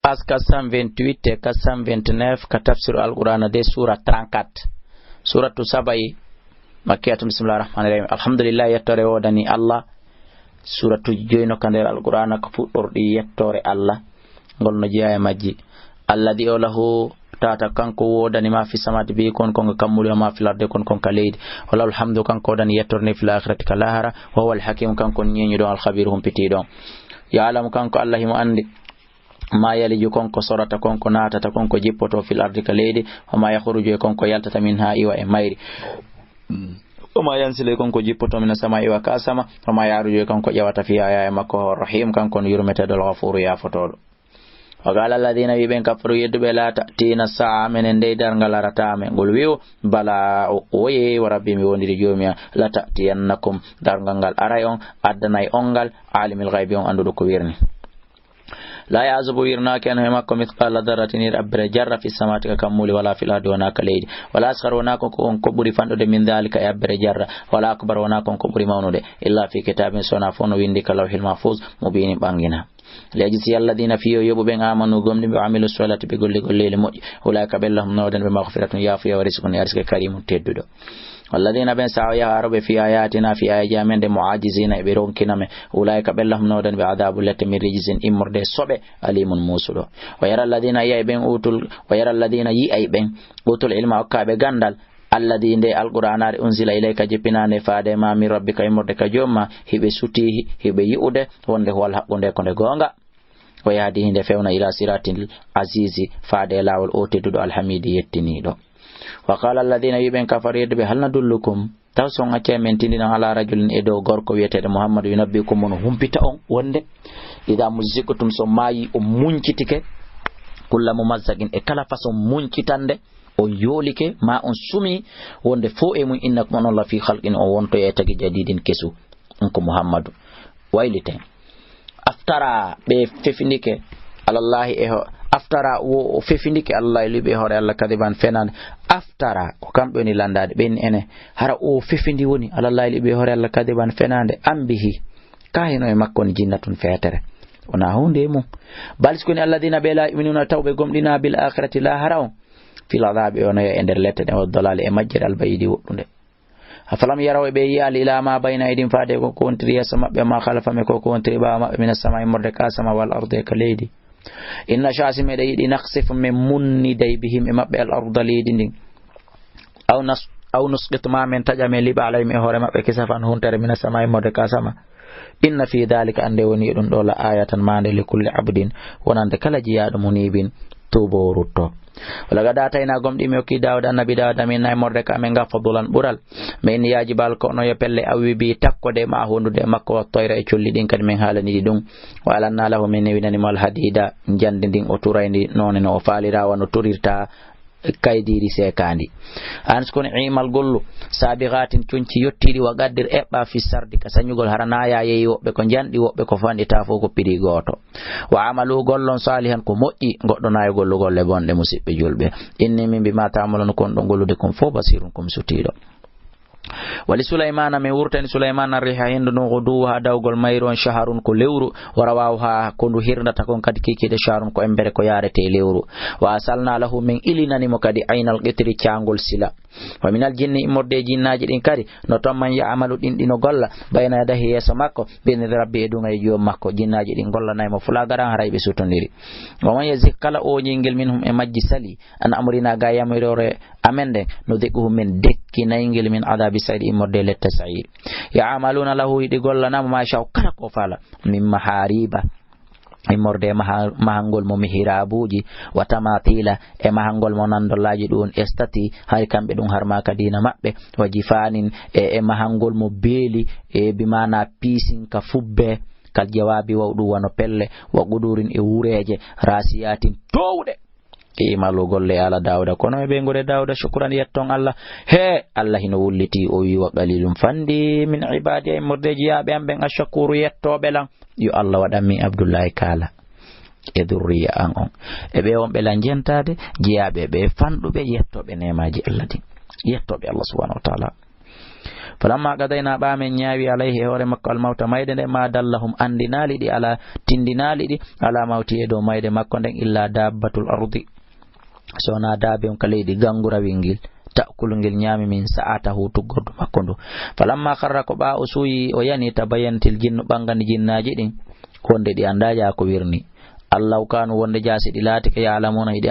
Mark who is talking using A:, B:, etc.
A: page 428 et 429 ka tafsir al-Qur'an de sura 34 suratu sabai makkiyatu. Bismillahir rahmanir rahim. Alhamdulillah yettore wodani Allah. Suratu joyno kandel al-Qur'an ko fuddordi yettore Allah ngol no jeya majji. Alladhi lahu tata kanko wodani ma fi samati bi kon kon kamuli ma fi larde kon kon kaleydi wala alhamdu kanko wodani yettorne fil akhirati kalahara wa huwa al-hakim kanko nyenyu don al-khabir hum pitidon. Ya alam kanko Allah himo andi ma yaliju konko sorata konko natata konko jippoto fil ardi kaleydi wa ma yakhruju konko yaltata minha iwa e mayri wa ma yansile konko jippoto min sama iwa kasama wa ma yaruju konko yawata fi aya makko rahim kanko yurmete dol ghafuru ya fotodo. وقال الذين يبين كفروا يدب لا تأتينا الساعة من اندي درنغ لرتامي قل ويو بلا وي وربي ميوندي جوميا لا تأتينكم درنغ الأرايون أدناي أنغل عالم الغيب يون أندو كويرني لا يعزب ويرنا كان همكم مثقال ذرة أبر جر في السماء كمول ولا في الأرض وناك ليد ولا أصغر وناكم كبر فند من ذلك أبر جر ولا أكبر وناكم كبر مونود إلا في كتاب صنفون ويندك لوح المحفوظ مبين بانجنا ليجزي الذين فيه يبين آمنوا قمن وعملوا الصالحات بكل لمؤمن أولئك بلهم نودا بمغفرة يافيا ورزق يرزق كريم تددو والذين بين سعوا يا رب في آياتنا في آيات من معاجزين بيرون كنام أولئك بلهم نودا بعذاب التي من رجز إمر ده صبع أليم موسل ويرى الذين يأبين أوتوا العلم أكاب غندل الذين دي القرآن أنزل إليك جبنان فادي ما من ربك إمردك جوما هبه سوتيه هبه يؤده وانده هو الحق وانده كنده غونغا ويهديه دي فيونا إلى صراط العزيز فادي لاول أوتي دودو الحميد يتني دو. وقال الذين يبين كفر يدبه هل ندلكم توسون أكي من تندين على رجل إدو غوركو يتد محمد ينبيكم من هم بتاون وانده إذا مزيكتم سماي منكتك كل ممزقين إكلا فسو منكتانده o yolike ma on sumi wonde fo e mun innakum on la fi khalqin o wonto e tagi jadidin kesu onko muhammadu waylite aftara be fefindike alallahi e aftara o fefindike allah libe hore allah kadiban fenan aftara ko kambe ni landade ben ene hara o fefindi woni alallahi libe hore allah kadiban fenande ambihi kahino e makko ni jinnatun fetere ona hunde mu baliskoni alladina bela yu'minuna tawbe gomdina bil akhirati la haraw في العذاب ونيا اندر لتن والضلال امجر البيد ودنده افلم يروا بي الى ما بين ايدين فادي كون تري سما بما خلف مكو كون تري من السماء مردكا سما والارض كليدي ان شاسم يدي نخسف من من دي بهم ما بالارض ليدين او نسقط ما من تجمع لي عليهم هور ما بكسفان هونتر من السماء مردكا سما إن في ذلك أن يوني دون دولا آية ما لكل عبد ونند كلا جياد منيب توبورتو wala data ina gomdi mi okki Dawud annabi Dawud min nay morde ka men ga fadulan bural men yajibal ko no yo pelle awi bi takkode ma hondude makko toyra e colli din kan men halani di dum wala na lahu min winani mal hadida jande din o turayndi non no falira wano turirta kaydiri sekandi ans kon imal gollu sabiqatin cunci yottidi wa gaddir ebba fi sardi ka sanyugol harana ya yeyi wobbe ko jandi wobbe ko fandi ta fo ko pidi goto wa amalu gollon salihan ko moƴƴi goddo nay gollu golle bonde musibbe julbe inni min bima ta'malun kon do gollude kon fo basirun kum sutido wali Sulaymana me wurtani Sulaymana riha hindu no guduha dawgol mayron shaharun ko lewru warawha ko ndu hirnata kon kadi kikide shaharun ko embere ko yarete lewru wa asalna lahu min ilinani mo kadi aynal qitri ciangol sila wa minal jinni imorde jinnaji din kadi no tomman ya amalu din dino golla bayna yadahi yeso makko bin rabbi edunga e joom makko jinnaji din golla nay mo fula garan haraybe sutondiri wa man yazikala o nyingel minhum e majji sali an amrina ga yamirore amende no dekuhum min dekki naygel min adabi sa'id imorde letta sa'ir ya amaluna lahu di golla nam ma shaw kala ko fala min mahariba imorde mahangol mo mihirabuji wa tamatila e mahangol mo nandollaji dun estati hay kambe dun harma kadina mabbe wajifanin e mahangol mo beeli e bimana pisin ka fubbe kal jawabi wawdu wono pelle wa gudurin e wureje rasiyatin towde imalu golle ala Dawuda kono be ngode Dawuda shukran yetton Allah he Allah hino wulliti o wi wa qalilum fandi min ibadi ay mordeji yabe ambe ashkuru yettobe lan yo Allah wadami Abdullahi kala e durriya an on e be on be lan jentade jiyabe be fandube yettobe nemaji Allah din yettobe Allah subhanahu wa ta'ala falamma qadayna ɓamen ñaawi alayhi e hoore makko almawta mayde nde ma dallahum andinali ɗi ala tindinali ɗi ala mawti e dow mayde makko nden illa dabbatul ardi sona daabe on ka leydi gangura wingil ta'kulu ngel ñaami min sa'atahu tuggordu makko ndu falamma kharra ko ɓa o suuyi o yani tabayantil jinnu ɓangani jinnaji ɗin wonde ɗi anda ya ko wirni Allah kanu wonde jaasi ɗi laati ka ya'lamuna